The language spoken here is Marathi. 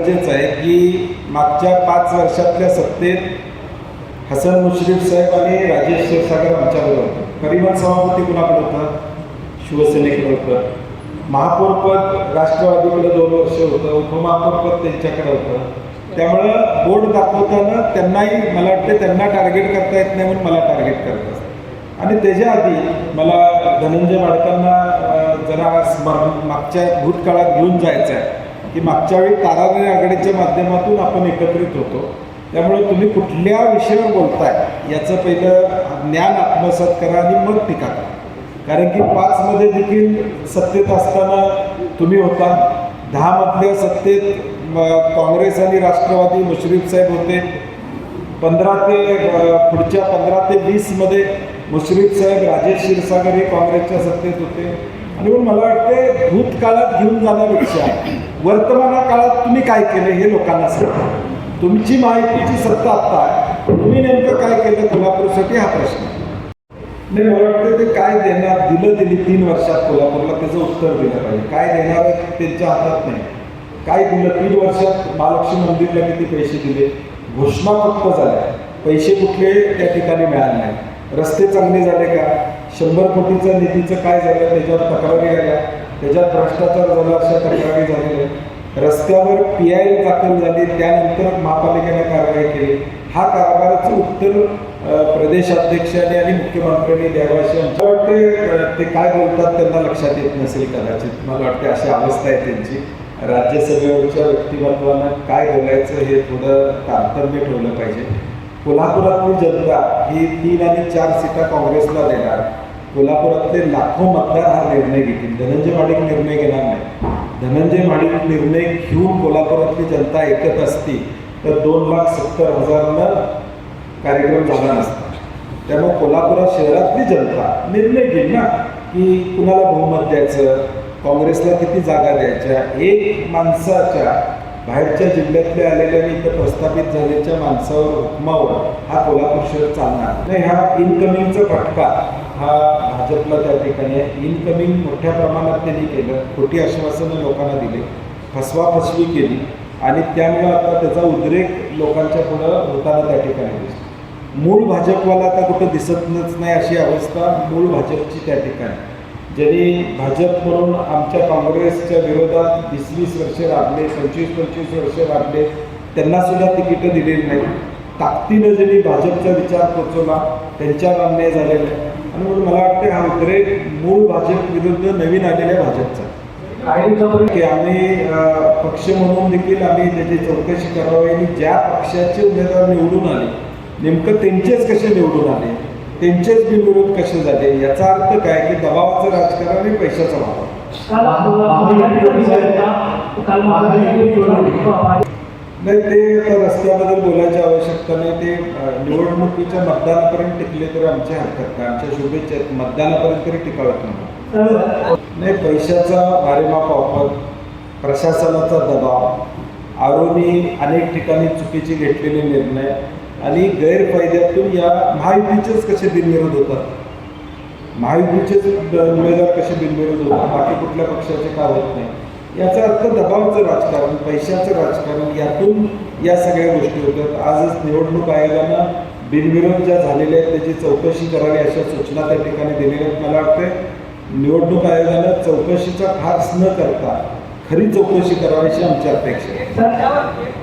गरजेचं आहे की मागच्या 5 वर्षातल्या सत्तेत हसन मुश्रीफ साहेब आणि राजेश क्षीरसागर आमच्याबरोबर होतं. परिवहन सभापती कुणाकडे होतं? शिवसेनेकडे होतं. महापौरपद राष्ट्रवादीकडे 2 वर्ष होतं. उपमहापौरपद त्यांच्याकडे होतं. त्यामुळं बोर्ड दाखवताना त्यांनाही मला वाटतं त्यांना टार्गेट करता येत नाही म्हणून मला टार्गेट करत असतं. आणि त्याच्या आधी मला धनंजय माडकांना जरा मागच्या भूतकाळात घेऊन जायचं आहे की मागच्या वेळी ताराराणी आघाडीच्या माध्यमातून आपण एकत्रित होतो. त्यामुळे तुम्ही कुठल्या विषयावर बोलताय याचं पहिलं ज्ञान आत्मसात करा आणि मग टीका करा. कारण की 5 मध्ये देखील सत्तेत असताना तुम्ही होता. 10 मधल्या सत्तेत काँग्रेस आणि राष्ट्रवादी मुश्रीफ साहेब होते. 15 ते 20 मध्ये मुश्रीफ साहेब राजेश क्षीरसागर हे काँग्रेसच्या सत्तेत होते. आणि म्हणून मला वाटते भूतकाळात घेऊन जाण्यापेक्षा वर्तमान काळात तुम्ही काय केलं हे लोकांना सांगा. तुमची माहितीची सत्ता आत्ता आहे. तुम्ही नेमकं काय केलं कोल्हापूरसाठी हा प्रश्न नाही. मला वाटतं ते काय देणार दिली 3 वर्षात कोल्हापूरला त्याचं उत्तर दिलं पाहिजे. काय देणार आहे त्यांच्या हातात नाही. काय दिलं 3 वर्षात? महालक्ष्मी मंदिरला किती पैसे दिले? घोषणा फक्त झाल्या, पैसे कुठले त्या ठिकाणी मिळाले नाही. रस्ते चांगले झाले का? 100 कोटीचं निधीचं काय झालं? त्याच्यावर तक्रारी आल्या, त्याच्यात भ्रष्टाचार झाला अशा तक्रारी झालेल्या. रस्त्यावर PI दाखल झाली, त्यानंतर महापालिकेने कारवाई केली. हा कारभाराचं उत्तर प्रदेशाध्यक्षांनी आणि मुख्यमंत्र्यांनी द्यावं अशी आमच्या वाटते. ते काय बोलतात त्यांना लक्षात येत नसेल कदाचित. मला वाटते अशी अवस्था आहे त्यांची. राज्यसभेवरच्या व्यक्तिमत्वानं काय बोलायचं हे थोडं तारतम्य ठेवलं पाहिजे. कोल्हापुरातली जनता ही 3 आणि 4 सीटा काँग्रेसला देणार. कोल्हापुरातले लाखो मतदार हा निर्णय घेतील. धनंजय माडिक निर्णय घेणार नाही. धनंजय माडिक निर्णय घेऊन कोल्हापुरातली जनता ऐकत असती तर 2,70,000 कार्यक्रम झाला नसता. त्यामुळे कोल्हापुरात शहरातली जनता निर्णय घेईल ना की कुणाला बहुमत द्यायचं, काँग्रेसला किती जागा द्यायच्या. एक माणसाच्या बाहेरच्या जिल्ह्यातल्या आलेल्या आणि इथं प्रस्थापित झालेल्या माणसावर हुकमावर हा कोल्हापूर शहर चालणार नाही. हा इनकमिंगचा फटका हा भाजपला त्या ठिकाणी आहे. इनकमिंग मोठ्या प्रमाणात त्यांनी केलं. खोटी आश्वासनं लोकांना दिली, फसवाफसवी केली आणि त्यामुळे आता त्याचा उद्रेक लोकांच्या पुढं होताना त्या ठिकाणी दिसतो. मूळ भाजपवाला आता कुठं दिसतच नाही अशी अवस्था मूळ भाजपची त्या ठिकाणी. ज्यांनी भाजप म्हणून आमच्या काँग्रेसच्या विरोधात 20-20 वर्षे राबले, 25-25 वर्षे राबले, त्यांनासुद्धा तिकीटं दिलेली नाही. ताकदीनं ज्यांनी भाजपचा विचार पोचवला त्यांच्यावर अन्याय झालेला आहे. आणि म्हणून मला वाटतं हा उद्रेक मूळ भाजप विरुद्ध नवीन आलेल्या भाजपचा की आम्ही पक्ष म्हणून देखील आम्ही त्याची चौकशी करावी आणि ज्या पक्षाचे उमेदवार निवडून आले नेमकं त्यांचेच कसे निवडून आले, त्यांचेच बिनविरोध कसे झाले, याचा अर्थ काय की दबावाचं राजकारण आणि पैशाचा वापर. नाही ते रस्त्याबद्दल बोलायची आवश्यकता नाही. ते निवडणुकीच्या मतदानापर्यंत टिकले तरी आमची हरकत नाही. आमच्या शुभेच्छा आहेत. मतदानापर्यंत तरी टिकावत नाही. पैशाचा वारेमाप वापर, प्रशासनाचा दबाव, आरोनी अनेक ठिकाणी चुकीचे घेतलेले निर्णय आणि गैरफायद्यातून या महायुतीचेच कसे बिनविरोध होतात, महायुतीचेच उमेदवार कसे बिनविरोध होतात, बाकी कुठल्या पक्षाचे का होत नाही. याचा अर्थ दबावाचं राजकारण, पैशाचं राजकारण, यातून या सगळ्या गोष्टी होतात. आजच निवडणूक आयोगानं बिनविरोध ज्या झालेल्या आहेत त्याची चौकशी करावी अशा सूचना त्या ठिकाणी दिलेल्या आहेत. मला वाटतं निवडणूक आयोगानं चौकशीचा फार्स न करता खरी चौकशी करावी अशी आमची अपेक्षा आहे.